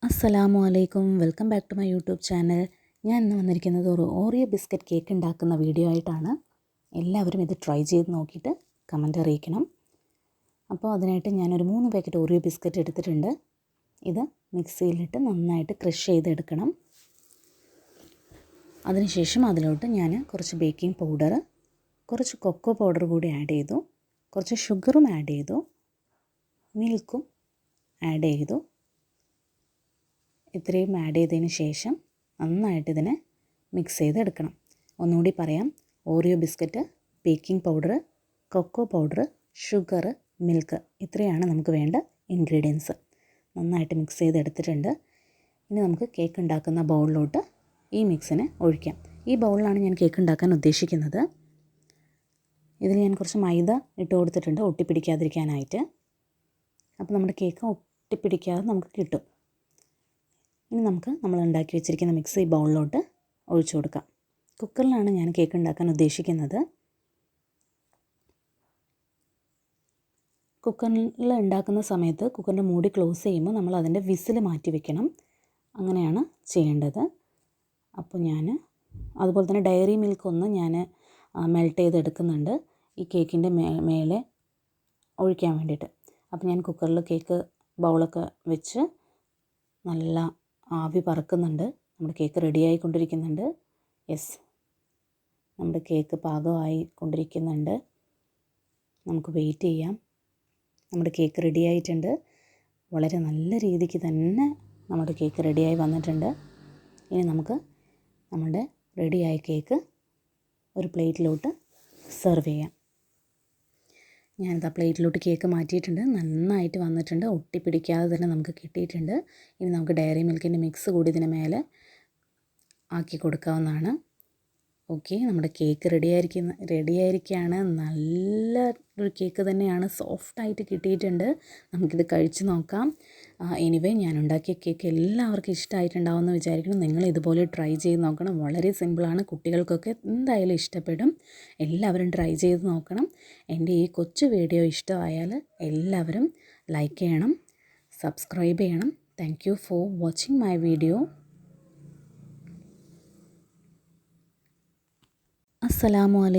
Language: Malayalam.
അസ്സലാമു അലൈക്കും, welcome back to my YouTube channel. ഞാൻ ഇന്ന് വന്നിരിക്കുന്നത് ഒരു ഓറിയോ ബിസ്ക്കറ്റ് കേക്ക് ഉണ്ടാക്കുന്ന വീഡിയോ ആയിട്ടാണ്. എല്ലാവരും ഇത് ട്രൈ ചെയ്ത് നോക്കിയിട്ട് കമൻറ്റ് അറിയിക്കണം. അപ്പോൾ അതിനായിട്ട് ഞാനൊരു 3 പാക്കറ്റ് ഓറിയോ ബിസ്ക്കറ്റ് എടുത്തിട്ടുണ്ട്. ഇത് മിക്സിയിലിട്ട് നന്നായിട്ട് ക്രഷ് ചെയ്തെടുക്കണം. അതിനുശേഷം അതിലോട്ട് ഞാൻ കുറച്ച് ബേക്കിംഗ് പൗഡർ, കുറച്ച് കൊക്കോ പൗഡർ കൂടി ആഡ് ചെയ്തു, കുറച്ച് ഷുഗറും ആഡ് ചെയ്തു, മിൽക്കും ആഡ് ചെയ്തു. ഇത്രയും ആഡ് ചെയ്തതിന് ശേഷം നന്നായിട്ട് ഇതിനെ മിക്സ് ചെയ്തെടുക്കണം. ഒന്നുകൂടി പറയാം, Oreo biscuit, baking powder, cocoa powder, sugar, milk, ഇത്രയാണ് നമുക്ക് വേണ്ട ഇൻഗ്രീഡിയൻസ്. നന്നായിട്ട് മിക്സ് ചെയ്തെടുത്തിട്ടുണ്ട്. ഇനി നമുക്ക് കേക്ക് ഉണ്ടാക്കുന്ന ബൗളിലോട്ട് ഈ മിക്സിനെ ഒഴിക്കാം. ഈ ബൗളിലാണ് ഞാൻ കേക്ക് ഉണ്ടാക്കാൻ ഉദ്ദേശിക്കുന്നത്. ഇതിൽ ഞാൻ കുറച്ച് മൈദ ഇട്ട് കൊടുത്തിട്ടുണ്ട് ഒട്ടിപ്പിടിക്കാതിരിക്കാനായിട്ട്. അപ്പോൾ നമ്മുടെ കേക്ക് ഒട്ടിപ്പിടിക്കാതെ നമുക്ക് കിട്ടും. ഇനി നമുക്ക് നമ്മൾ ഉണ്ടാക്കി വെച്ചിരിക്കുന്ന മിക്സ് ഈ ബൗളിലോട്ട് ഒഴിച്ചു കൊടുക്കാം. കുക്കറിലാണ് ഞാൻ കേക്ക് ഉണ്ടാക്കാൻ ഉദ്ദേശിക്കുന്നത്. കുക്കറിൽ ഉണ്ടാക്കുന്ന സമയത്ത് കുക്കറിൻ്റെ മൂടി ക്ലോസ് ചെയ്യുമ്പോൾ നമ്മൾ അതിൻ്റെ വിസിൽ മാറ്റി വെക്കണം. അങ്ങനെയാണ് ചെയ്യേണ്ടത്. അപ്പോൾ ഞാൻ അതുപോലെ തന്നെ ഡയറി മിൽക്ക് ഒന്ന് ഞാൻ മെൽറ്റ് ചെയ്തെടുക്കുന്നുണ്ട് ഈ കേക്കിൻ്റെ മേലെ ഒഴിക്കാൻ വേണ്ടിയിട്ട്. അപ്പോൾ ഞാൻ കുക്കറിൽ കേക്ക് ബൗളൊക്കെ വെച്ച് നല്ല ആവി പറക്കുന്നുണ്ട്. നമ്മുടെ കേക്ക് റെഡിയായിക്കൊണ്ടിരിക്കുന്നുണ്ട്. യെസ്, നമ്മുടെ കേക്ക് പാകമായി കൊണ്ടിരിക്കുന്നുണ്ട്. നമുക്ക് വെയിറ്റ് ചെയ്യാം. നമ്മുടെ കേക്ക് റെഡിയായിട്ടുണ്ട്. വളരെ നല്ല രീതിക്ക് തന്നെ നമ്മുടെ കേക്ക് റെഡിയായി വന്നിട്ടുണ്ട്. ഇനി നമുക്ക് നമ്മുടെ റെഡിയായ കേക്ക് ഒരു പ്ലേറ്റിലോട്ട് സെർവ് ചെയ്യാം. ഞാനിത് ആ പ്ലേറ്റിലോട്ട് കേക്ക് മാറ്റിയിട്ടുണ്ട്. നന്നായിട്ട് വന്നിട്ടുണ്ട്. ഒട്ടിപ്പിടിക്കാതെ തന്നെ നമുക്ക് കിട്ടിയിട്ടുണ്ട്. ഇനി നമുക്ക് ഡയറി മിൽക്കിൻ്റെ മിക്സ് കൂടി ഇതിന് മേലെ ആക്കി കൊടുക്കാവുന്നതാണ്. ഓക്കെ, നമ്മുടെ കേക്ക് റെഡിയായിരിക്കുകയാണ്. നല്ല ഒരു കേക്ക് തന്നെയാണ്. സോഫ്റ്റായിട്ട് കിട്ടിയിട്ടുണ്ട്. നമുക്കിത് കഴിച്ച് നോക്കാം. എനിവേ, ഞാൻ ഉണ്ടാക്കിയ കേക്ക് എല്ലാവർക്കും ഇഷ്ടമായിട്ടുണ്ടാവുമെന്ന് വിചാരിക്കണം. നിങ്ങൾ ഇതുപോലെ ട്രൈ ചെയ്ത് നോക്കണം. വളരെ സിമ്പിളാണ്. കുട്ടികൾക്കൊക്കെ എന്തായാലും ഇഷ്ടപ്പെടും. എല്ലാവരും ട്രൈ ചെയ്ത് നോക്കണം. എൻ്റെ ഈ കൊച്ചു വീഡിയോ ഇഷ്ടമായാൽ എല്ലാവരും ലൈക്ക് ചെയ്യണം, സബ്സ്ക്രൈബ് ചെയ്യണം. Thank you for watching my video. അസ്സലാമു അലൈക്കും.